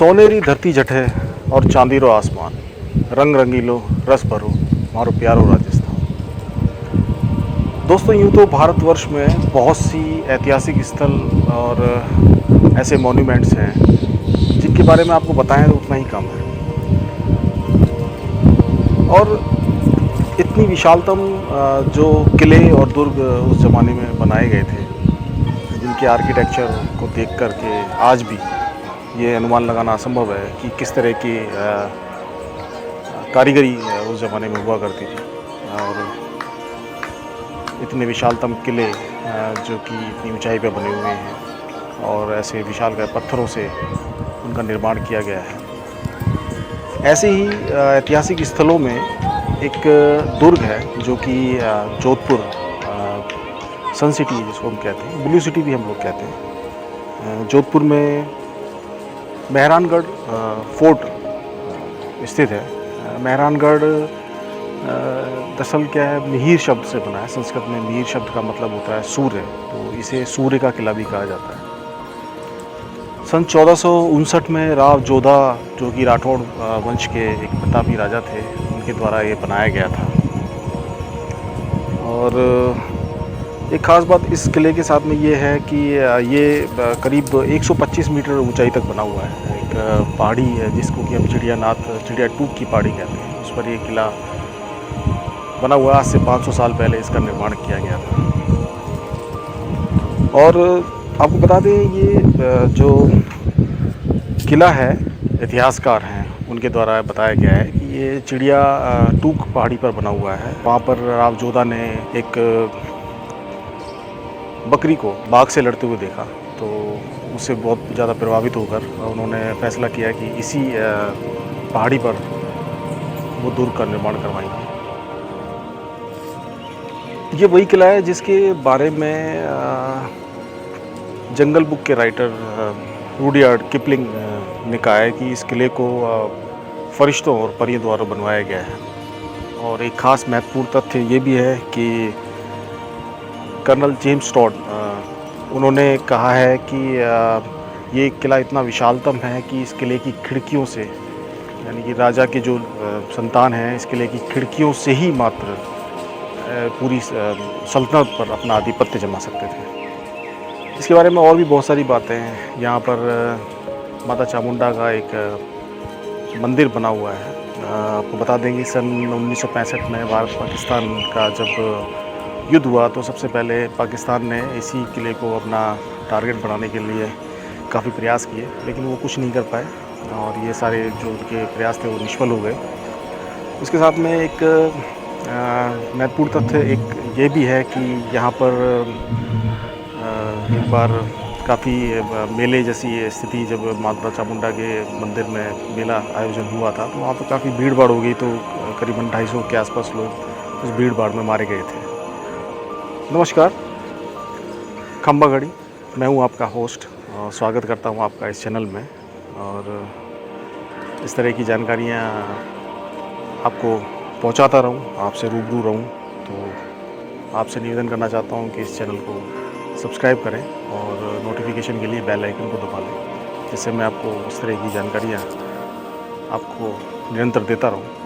सोनेरी धरती जठे और चांदीरो आसमान, रंग रंगीलो रस भरो मारो प्यारो राजस्थान। दोस्तों, यूँ तो भारतवर्ष में बहुत सी ऐतिहासिक स्थल और ऐसे मॉन्यूमेंट्स हैं जिनके बारे में आपको बताएं तो उतना ही कम है। और इतनी विशालतम जो किले और दुर्ग उस ज़माने में बनाए गए थे, जिनके आर्किटेक्चर को देख कर के आज भी ये अनुमान लगाना असंभव है कि किस तरह की कारीगरी उस ज़माने में हुआ करती थी। और इतने विशालतम किले जो कि इतनी ऊंचाई पे बने हुए हैं और ऐसे विशालकाय पत्थरों से उनका निर्माण किया गया है। ऐसे ही ऐतिहासिक स्थलों में एक दुर्ग है जो कि जोधपुर सन सिटी जिसको हम कहते हैं, ब्लू सिटी भी हम लोग कहते हैं। जोधपुर में मेहरानगढ़ फोर्ट स्थित है। मेहरानगढ़ दरअसल क्या है, मिहिर शब्द से बना है। संस्कृत में मिहिर शब्द का मतलब होता है सूर्य, तो इसे सूर्य का किला भी कहा जाता है। सन 1459 में राव जोधा, जो कि राठौड़ वंश के एक प्रतापी राजा थे, उनके द्वारा ये बनाया गया था। और एक ख़ास बात इस किले के साथ में ये है कि ये करीब 125 मीटर ऊंचाई तक बना हुआ है। एक पहाड़ी है जिसको कि हम चिड़िया टूक की पहाड़ी कहते हैं, उस पर ये किला बना हुआ। आज से 500 साल पहले इसका निर्माण किया गया था। और आपको बता दें, ये जो किला है, इतिहासकार हैं उनके द्वारा बताया गया है कि ये चिड़िया टूक पहाड़ी पर बना हुआ है। वहाँ पर राव जोधा ने एक बकरी को बाघ से लड़ते हुए देखा, तो उससे बहुत ज़्यादा प्रभावित होकर उन्होंने फैसला किया कि इसी पहाड़ी पर वो दुर्ग का निर्माण करवाएंगे। ये वही किला है जिसके बारे में जंगल बुक के राइटर रुडयार्ड किपलिंग ने कहा है कि इस किले को फरिश्तों और परियों द्वारा बनवाया गया है। और एक ख़ास महत्वपूर्ण तथ्य ये भी है कि कर्नल जेम्स टॉड उन्होंने कहा है कि ये किला इतना विशालतम है कि इस किले की खिड़कियों से, यानी कि राजा के जो संतान हैं, इस किले की खिड़कियों से ही मात्र पूरी सल्तनत पर अपना आधिपत्य जमा सकते थे। इसके बारे में और भी बहुत सारी बातें हैं। यहाँ पर माता चामुंडा का एक मंदिर बना हुआ है। आपको बता देंगे, सन 1965 में भारत पाकिस्तान का जब युद्ध हुआ तो सबसे पहले पाकिस्तान ने इसी किले को अपना टारगेट बनाने के लिए काफ़ी प्रयास किए, लेकिन वो कुछ नहीं कर पाए और ये सारे जो उनके प्रयास थे वो निष्फल हो गए। उसके साथ में एक महत्वपूर्ण तथ्य एक ये भी है कि यहाँ पर एक बार काफ़ी मेले जैसी स्थिति, जब माता चामुंडा के मंदिर में मेला आयोजन हुआ था तो वहाँ पर काफ़ी भीड़ भाड़ हो गई, तो करीबन 250 के आसपास लोग उस भीड़ भाड़ में मारे गए थे। नमस्कार, खंबागढ़ी, मैं हूँ आपका होस्ट और स्वागत करता हूँ आपका इस चैनल में। और इस तरह की जानकारियाँ आपको पहुंचाता रहूं, आपसे रूबरू रहूं। तो आपसे निवेदन करना चाहता हूं कि इस चैनल को सब्सक्राइब करें और नोटिफिकेशन के लिए बेल आइकन को दबा लें, जिससे मैं आपको इस तरह की जानकारियां आपको निरंतर देता रहूं।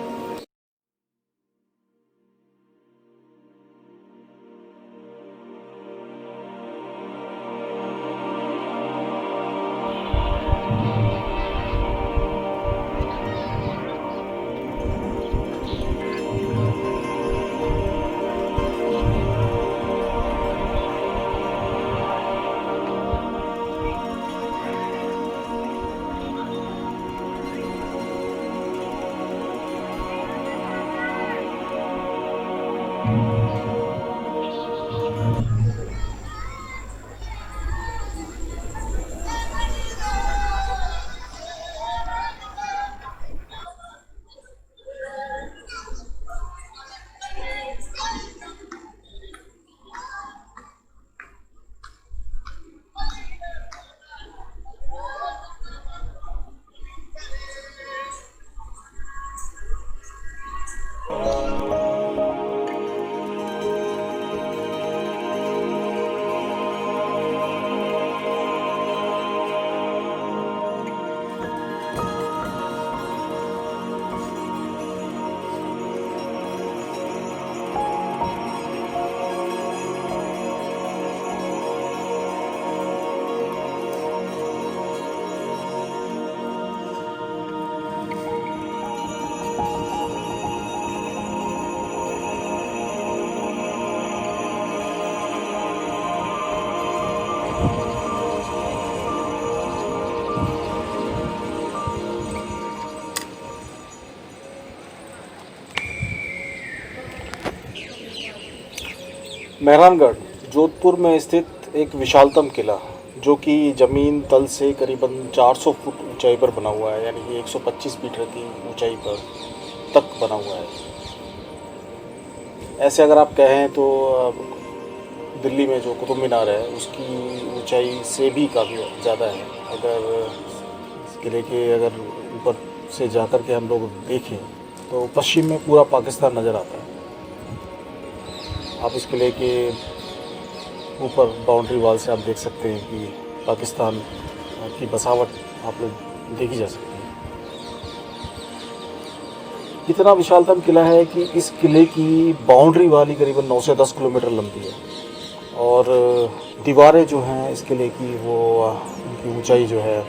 मेहरानगढ़ जोधपुर में स्थित एक विशालतम किला जो कि ज़मीन तल से करीबन 400 फुट ऊंचाई पर बना हुआ है, यानी कि 125 मीटर की ऊंचाई पर तक बना हुआ है। ऐसे अगर आप कहें तो दिल्ली में जो कुतुब मीनार है उसकी ऊंचाई से भी काफ़ी ज़्यादा है। अगर इस किले के अगर ऊपर से जाकर के हम लोग देखें तो पश्चिम में पूरा पाकिस्तान नज़र आता है। आप इस किले के ऊपर बाउंड्री वॉल से आप देख सकते हैं कि पाकिस्तान की बसावट आप लोग देखी जा सकती है। इतना विशालतम किला है कि इस किले की बाउंड्री वाली करीबन 9 से 10 किलोमीटर लंबी है और दीवारें जो हैं इस किले की वो उनकी ऊंचाई जो है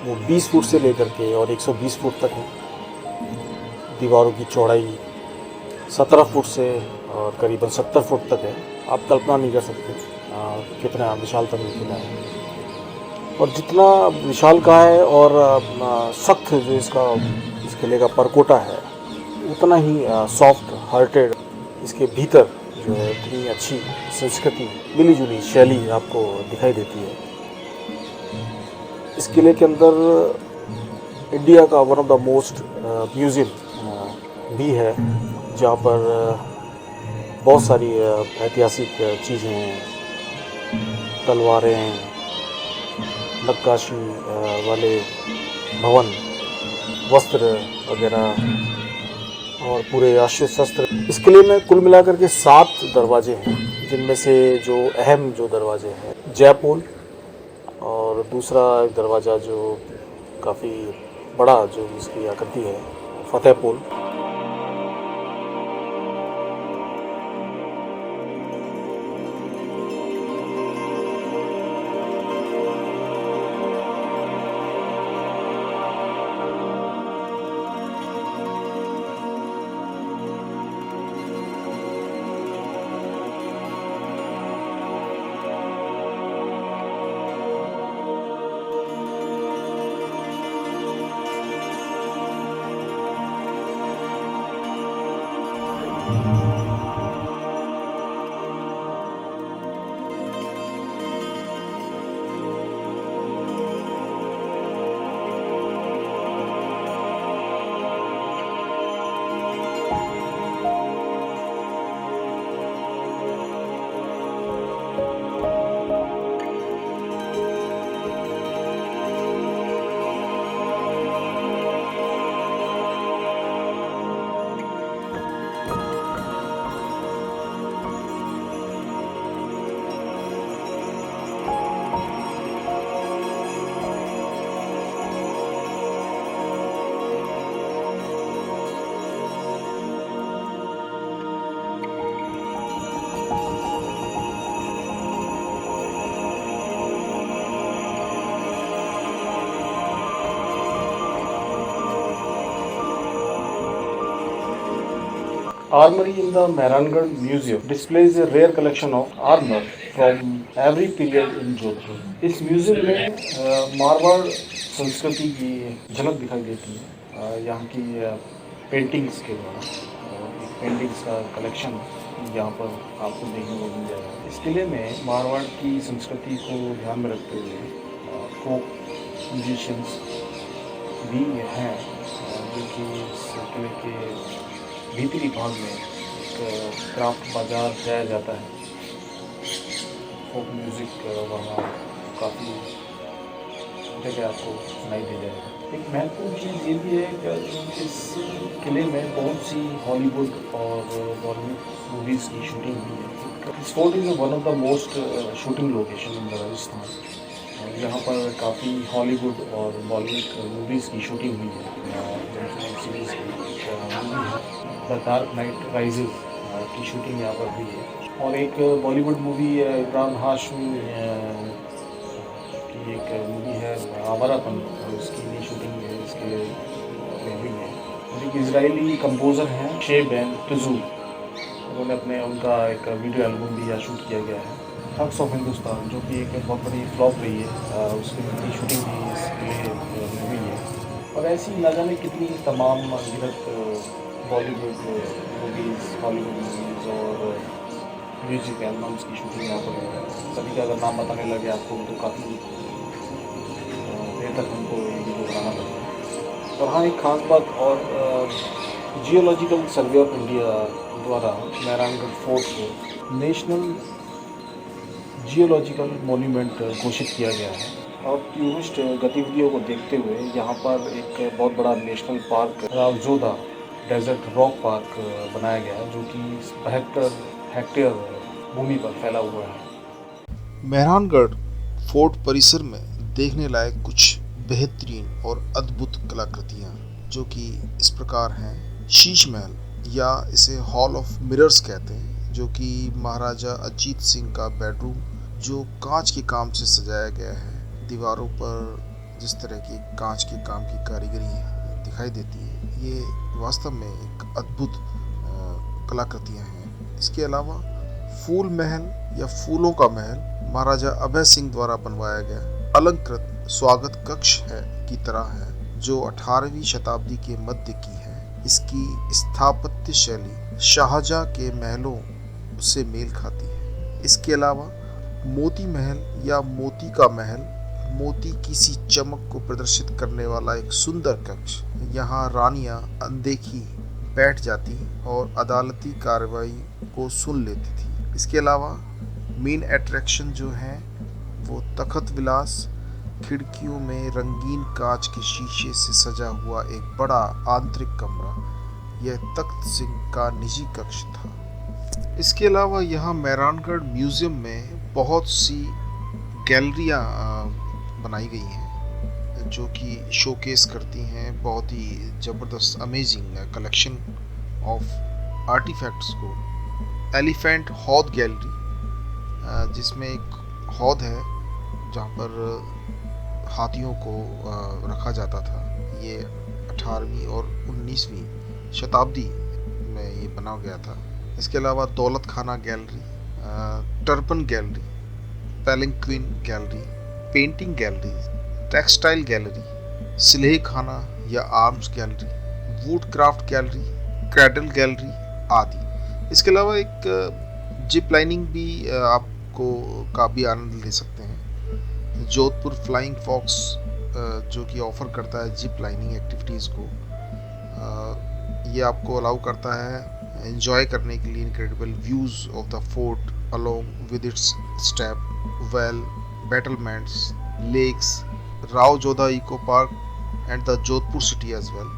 वो 20 फुट से लेकर के और 120 फुट तक है। दीवारों की चौड़ाई 17 फुट से और करीबन 70 फुट तक है। आप कल्पना नहीं कर सकते कितना विशालतम ये किला है। और जितना विशाल का है और सख्त जो इस किले का परकोटा है उतना ही सॉफ्ट हार्टेड इसके भीतर जो है इतनी अच्छी संस्कृति मिली जुली शैली आपको दिखाई देती है। इस किले के अंदर इंडिया का one of the most museum भी है जहाँ पर बहुत सारी ऐतिहासिक चीज़ें हैं, तलवारें, नक्काशी वाले भवन, वस्त्र वगैरह और पूरे राष्ट्रीय शस्त्र। इस किले में कुल मिलाकर के 7 दरवाजे हैं, जिनमें से जो अहम जो दरवाजे हैं जयपुर और दूसरा एक दरवाज़ा जो काफ़ी बड़ा जो इसकी आकृति है Fatehpur. Armory in the Mehrangarh Museum displays a rare collection of armor from every period in Jodhpur. इस म्यूजियम में मारवाड़ संस्कृति की झलक दिखाई देती है यहाँ की पेंटिंग्स के द्वारा। एक पेंटिंग्स का कलेक्शन यहाँ पर आपको देखने को मिल जाएगा। इस किले में मारवाड़ की संस्कृति को ध्यान में रखते हुए फोक म्यूजिशियंस भी हैं जो कि इस किले के भीतरी भाग में एक क्राफ्ट बाज़ार जाया जाता है। फोक म्यूज़िक वहाँ काफ़ी जगह आपको सुनाई दे जाएगा। एक महत्वपूर्ण चीज़ ये भी है कि इस किले में बहुत सी हॉलीवुड और बॉलीवुड मूवीज़ की शूटिंग हुई है। इस fort is one of the most shooting location in Rajasthan. यहाँ पर काफ़ी हॉलीवुड और बॉलीवुड मूवीज़ की शूटिंग हुई है। सीरीज़ की मूवी है द डार्क नाइट राइजेस की शूटिंग यहाँ पर हुई है। और एक बॉलीवुड मूवी इमरान हाशमी की एक मूवी है आवारापन, उसकी भी शूटिंग इसके में हुई है। और एक इजरायली कंपोज़र हैं शेबैन तुजू, उन्होंने उनका एक वीडियो एल्बम भी यहाँ शूट किया गया है। थग्स ऑफ हिंदुस्तान जो कि एक बहुत बड़ी फ्लॉप रही है, उसकी शूटिंग भी इसके में हुई है। और ऐसी ना जाने कितनी तमाम अनगिनत बॉलीवुड मूवीज़, हॉलीवुड मूवीज़ और म्यूजिक एल्बम्स की शूटिंग यहाँ पर है। सभी का अगर नाम बताने लगे आपको तो काफ़ी देर तक हमको ये वीडियो बनाना पड़ेगा। और हाँ, एक ख़ास बात और जियोलॉजिकल सर्वे ऑफ इंडिया द्वारा मेहरानगढ़ फोर्ट को नेशनल जियोलॉजिकल मॉन्यूमेंट घोषित किया गया है। और टूरिस्ट गतिविधियों को देखते हुए यहाँ पर एक बहुत बड़ा national park रावजोधा desert rock park बनाया गया है, जो कि 72 हेक्टेयर भूमि पर फैला हुआ है। मेहरानगढ़ फोर्ट परिसर में देखने लायक कुछ बेहतरीन और अद्भुत कलाकृतियाँ जो कि इस प्रकार हैं। शीश महल या इसे हॉल ऑफ मिरर्स कहते हैं, जो कि महाराजा अजीत सिंह का बेडरूम जो कांच के काम से सजाया गया है। दीवारों पर जिस तरह की कांच के काम की कारीगरी दिखाई देती है, ये वास्तव में एक अद्भुत कलाकृतियाँ हैं। इसके अलावा फूल महल या फूलों का महल महाराजा अभय सिंह द्वारा बनवाया गया अलंकृत स्वागत कक्ष है की तरह है, जो 18वीं शताब्दी के मध्य की है। इसकी स्थापत्य शैली शाहजहां के महलों से मेल खाती है। इसके अलावा मोती महल या मोती का महल, मोती की सी चमक को प्रदर्शित करने वाला एक सुंदर कक्ष। यहाँ रानियां अनदेखी बैठ जाती और अदालती कार्रवाई को सुन लेती थी। इसके अलावा मेन अट्रैक्शन जो है वो तखत विलास, खिड़कियों में रंगीन कांच के शीशे से सजा हुआ एक बड़ा आंतरिक कमरा, यह तख्त सिंह का निजी कक्ष था। इसके अलावा यहाँ मेहरानगढ़ म्यूजियम में बहुत सी गैलरियाँ बनाई गई हैं जो कि शोकेस करती हैं बहुत ही ज़बरदस्त अमेजिंग कलेक्शन ऑफ आर्टिफैक्ट्स को। एलिफेंट हौद गैलरी, जिसमें एक हौद है जहाँ पर हाथियों को रखा जाता था। ये 18वीं और 19वीं शताब्दी में ये बना गया था। इसके अलावा Daulat Khana gallery, turban gallery, palanquin gallery, painting gallery, textile gallery, Sileh Khana या arms gallery, wood craft gallery, cradle gallery आदि। इसके अलावा एक जिप लाइनिंग भी आपको का भी आनंद ले सकते हैं। जोधपुर फ्लाइंग फॉक्स जो कि ऑफर करता है जिप लाइनिंग एक्टिविटीज़ को, ये आपको अलाउ करता है एंजॉय करने के लिए incredible views of the fort along with its step well, battlements, lakes, Rao Jodha eco park and the Jodhpur city as well.